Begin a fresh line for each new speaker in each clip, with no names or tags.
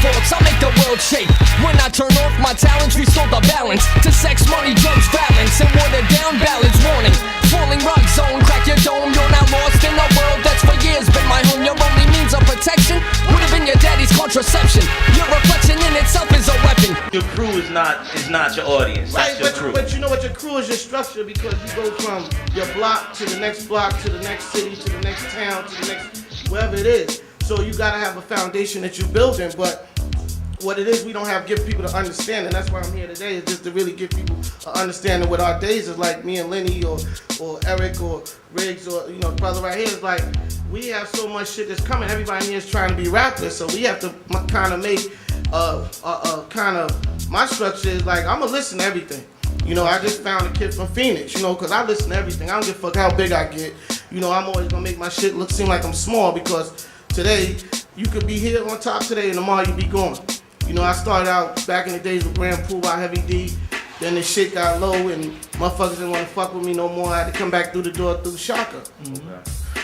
thoughts, I make the world shake. When I turn off my talents, restore the balance to sex, money, drugs, violence, and watered down ballads. Warning, falling rock zone, crack your dome. You're now lost in a world that's for years been my home. Your only means of protection would have been your daddy's contraception. Your reflection in itself is a weapon.
Your crew is not your audience. That's your crew.
But you know what? Your crew is your structure, because you go from your block to the next block to the next city to the next town to the next wherever it is. So you gotta have a foundation that you're building. But what it is, we don't give people to understand, and that's why I'm here today, is just to really give people an understanding what our days is like. Me and Lenny or Eric or Riggs or the brother right here is like, we have so much shit that's coming. Everybody here is trying to be rappers, so we have to kind of make my structure is like, I'm gonna listen to everything. I just found a kid from Phoenix, because I listen to everything. I don't give a fuck how big I get. I'm always gonna make my shit seem like I'm small, because today you could be here on top today and tomorrow you be gone. I started out back in the days with Grand Poobah, Heavy D. Then the shit got low and motherfuckers didn't want to fuck with me no more. I had to come back through the door through Shaka.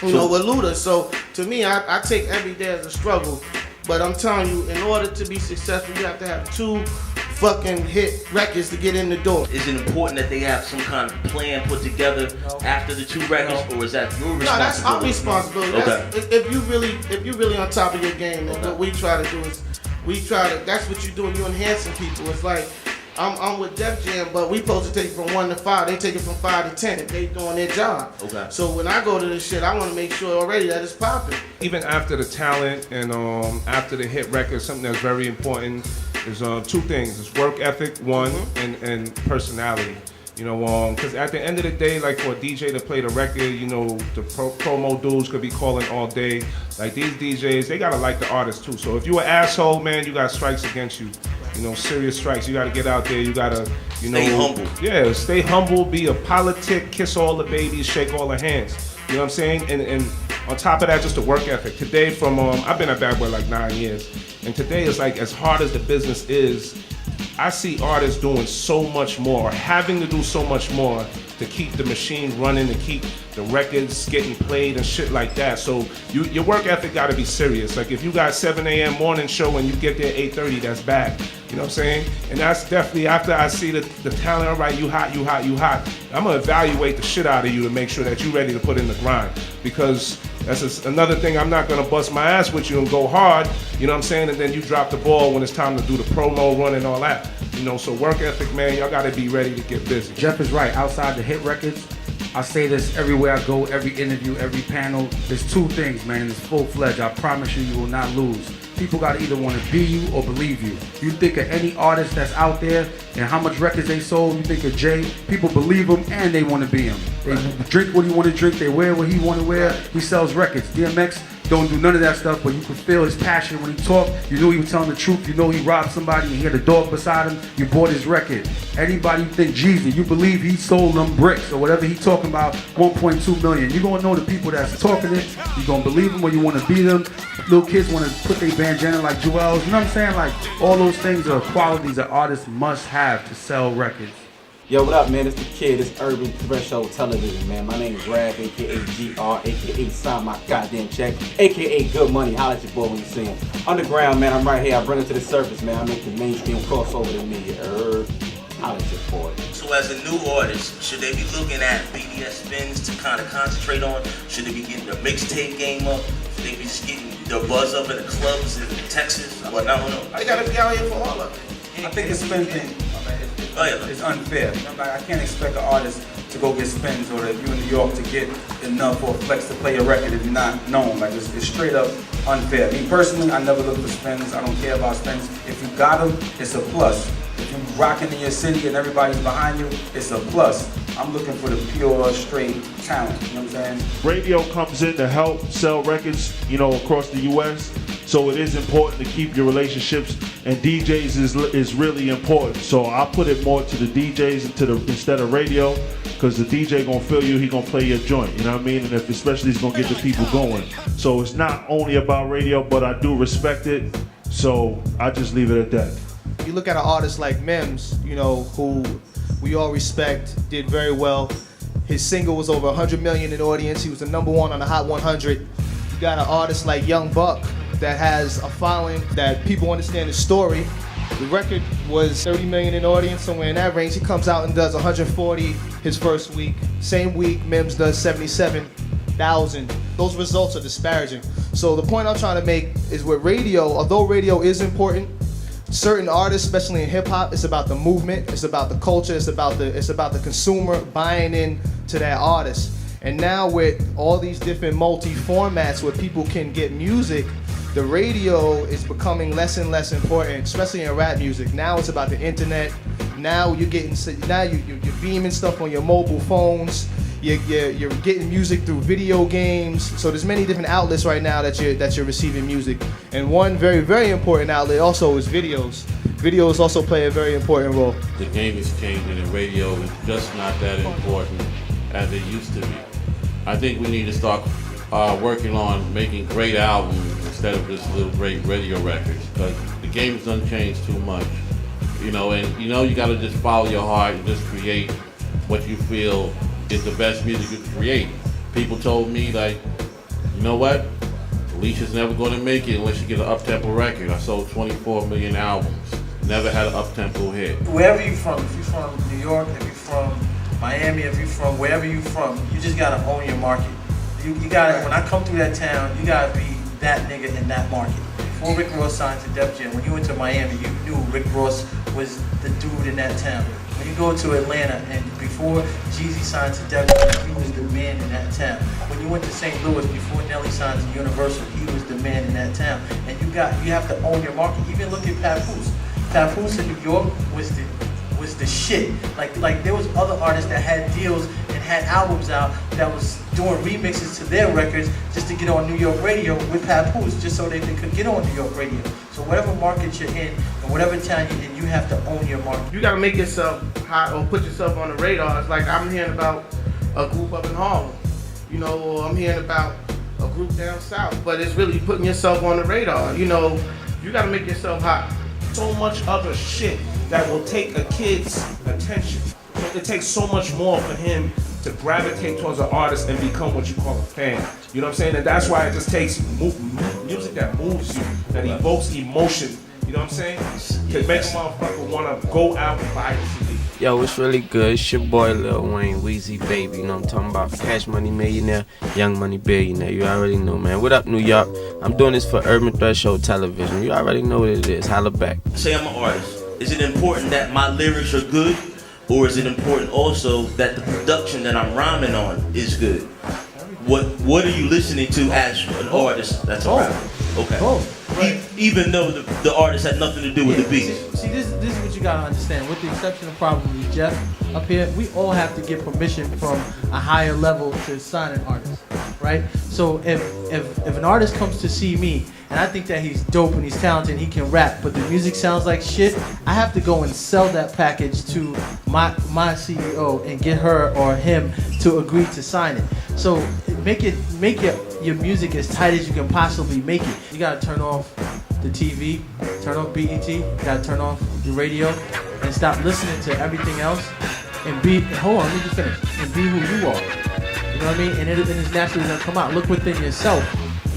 With Luda. So to me, I take every day as a struggle. But I'm telling you, in order to be successful, you have to have 2 fucking hit records to get in the door.
Is it important that they have some kind of plan put together after the 2 records, or is that your responsibility?
No, that's our responsibility.
Okay.
If you really on top of your game, and what we try to do is that's what you're doing. You're enhancing people. It's like I'm with Def Jam, but we supposed to take it from 1 to 5. They take it from 5 to 10 if they doing their job.
Okay.
So when I go to this shit, I want to make sure already that it's popping.
Even after the talent and after the hit record, something that's very important is 2 things. It's work ethic, one, and personality. Because at the end of the day, like for a DJ to play the record, the promo dudes could be calling all day. Like these DJs, they gotta like the artist too. So if you an asshole, man, you got strikes against you. Serious strikes. You gotta get out there. You gotta,
stay humble.
Yeah, stay humble. Be a politic. Kiss all the babies. Shake all the hands. You know what I'm saying? And on top of that, just the work ethic. Today, from I've been at Bad Boy like 9 years, and today is like, as hard as the business is, I see artists doing so much more, having to do so much more to keep the machine running, to keep the records getting played and shit like that. So your work ethic gotta be serious. Like if you got 7 a.m. morning show and you get there 8:30, that's bad. You know what I'm saying? And that's definitely after I see the talent, all right, you hot. I'm gonna evaluate the shit out of you to make sure that you're ready to put in the grind. Because that's another thing, I'm not gonna bust my ass with you and go hard, you know what I'm saying? And then you drop the ball when it's time to do the promo run and all that. So work ethic, man, y'all gotta be ready to get busy.
Jeff is right, outside the hit records, I say this everywhere I go, every interview, every panel, there's 2 things, man, it's full-fledged. I promise you, you will not lose. People gotta either wanna be you or believe you. You think of any artist that's out there and how much records they sold, you think of Jay, people believe him and they wanna be him. They drink what he wanna drink, they wear what he wanna wear, he sells records. DMX don't do none of that stuff, but you could feel his passion when he talked. You knew he was telling the truth. You know he robbed somebody and he had a dog beside him. You bought his record. Anybody think Jeezy, you believe he sold them bricks or whatever he talking about, 1.2 million. You're going to know the people that's talking it. You're going to believe them when you want to be them. Little kids want to put their bandana like Joel's. You know what I'm saying? Like all those things are qualities that artists must have to sell records.
Yo, what up, man? It's the kid. It's Urban Threshold Television, man. My name is Rav, a.k.a. GR, a.k.a. Sign My Goddamn Check, a.k.a. Good Money. Holla at your boy when you see him. Underground, man, I'm right here. I bring it to the surface, man. I make the mainstream crossover to me. Holla at your boy.
So as a new artist, should they be looking at BDS spins to kind of concentrate on? Should they be getting the mixtape game up? Should they be just getting the buzz up in the clubs in Texas? I don't know.
I gotta be out here for all of it.
I think the spin thing is unfair. I can't expect an artist to go get spins, or if you're in New York to get enough or flex to play a record if you're not known. Like it's straight up unfair. Me personally, I never look for spins. I don't care about spins. If you got them, it's a plus. If you're rocking in your city and everybody's behind you, it's a plus. I'm looking for the pure, straight talent. You know what I'm saying?
Radio comes in to help sell records, across the U.S. So it is important to keep your relationships, and DJs is really important. So I put it more to the DJs instead of radio, because the DJ gonna feel you, he gonna play your joint. You know what I mean? And especially he's gonna get the people going. So it's not only about radio, but I do respect it. So I just leave it at that.
You look at an artist like Mims, who we all respect, did very well. His single was over 100 million in audience. He was the #1 on the Hot 100. You got an artist like Young Buck that has a following, that people understand the story. The record was 30 million in audience, somewhere in that range. He comes out and does 140 his first week. Same week, Mims does 77,000. Those results are disparaging. So the point I'm trying to make is with radio, although radio is important, certain artists, especially in hip hop, it's about the movement, it's about the culture, it's about the consumer buying in to that artist. And now with all these different multi-formats where people can get music, the radio is becoming less and less important, especially in rap music. Now it's about the internet. Now you're beaming stuff on your mobile phones. You're getting music through video games. So there's many different outlets right now that you're receiving music. And one very, very important outlet also is videos. Videos also play a very important role.
The game is changing and radio is just not that important as it used to be. I think we need to start working on making great albums instead of just little great radio records, because the game's done changed too much. And you gotta just follow your heart and just create what you feel is the best music you can create. People told me, like, you know what? Alicia's never gonna make it unless you get an up-tempo record. I sold 24 million albums. Never had an up-tempo hit.
Wherever you're from, if you're from New York, if you're from Miami, if you're from wherever you're from, you just gotta own your market. You gotta, when I come through that town, you gotta be that nigga in that market. Before Rick Ross signed to Def Jam, when you went to Miami, you knew Rick Ross was the dude in that town. When you go to Atlanta, and before Jeezy signed to Def Jam, he was the man in that town. When you went to St. Louis, before Nelly signed to Universal, he was the man in that town. And you have to own your market. Even look at Papoose. Papoose in New York was the shit. Like there was other artists that had deals and had albums out that was doing remixes to their records just to get on New York radio with Papoose, just so they could get on New York radio. So whatever market you're in and whatever town you're in, you have to own your market.
You gotta make yourself hot or put yourself on the radar. It's like I'm hearing about a group up in Harlem, or I'm hearing about a group down south, but it's really putting yourself on the radar. You gotta make yourself hot.
So much other shit that will take a kid's attention. It takes so much more for him to gravitate towards an artist and become what you call a fan. You know what I'm saying? And that's why it just takes music that moves you, that evokes emotion. You know what I'm saying? To make a motherfucker want to go out and buy a CD.
Yo, it's really good. It's your boy Lil Wayne, Weezy Baby. You know what I'm talking about? Cash Money Millionaire, Young Money Billionaire. You already know, man. What up, New York? I'm doing this for Urban Threshold Television. You already know what it is. Holla back.
Say I'm an artist. Is it important that my lyrics are good? Or is it important also that the production that I'm rhyming on is good? What are you listening to as an artist that's a rapper? Okay. Even though the artist had nothing to do with the beat.
See, this is what you gotta understand. With the exception of probably Jeff up here, we all have to get permission from a higher level to sign an artist, right? So if an artist comes to see me and I think that he's dope and he's talented and he can rap, but the music sounds like shit, I have to go and sell that package to my CEO and get her or him to agree to sign it. So make your music as tight as you can possibly make it. You gotta turn off the TV, turn off BET, you gotta turn off the radio, and stop listening to everything else. And hold on, let me just finish. And be who you are. You know what I mean? And it's naturally gonna come out. Look within yourself,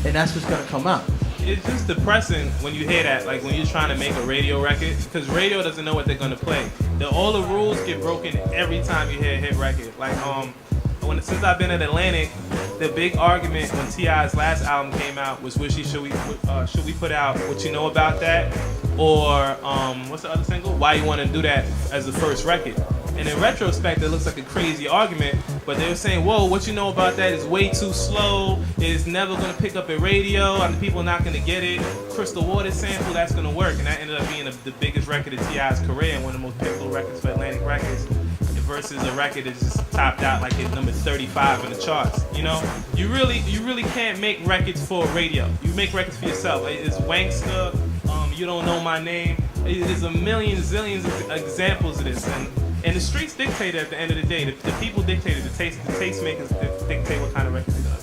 and that's what's gonna come out.
It's just depressing when you hear that, like when you're trying to make a radio record, because radio doesn't know what they're gonna play. All the rules get broken every time you hear a hit record. Like since I've been at Atlantic, the big argument when T.I.'s last album came out was should we put out What You Know About That, or what's the other single? Why You Want to Do That as the first record. And in retrospect, it looks like a crazy argument, but they were saying, whoa, What You Know About That is way too slow, it's never going to pick up a radio, and people are not going to get it. Crystal Waters sample, that's going to work, and that ended up being the biggest record of T.I.'s career and one of the most pivotal records for Atlantic Records, versus a record that's just topped out like at number 35 in the charts. You really can't make records for radio. You make records for yourself. It's Wankster, You Don't Know My Name. There's a million, zillions of examples of this, and the streets dictate at the end of the day. The people dictate it. The tastemakers dictate what kind of records they're gonna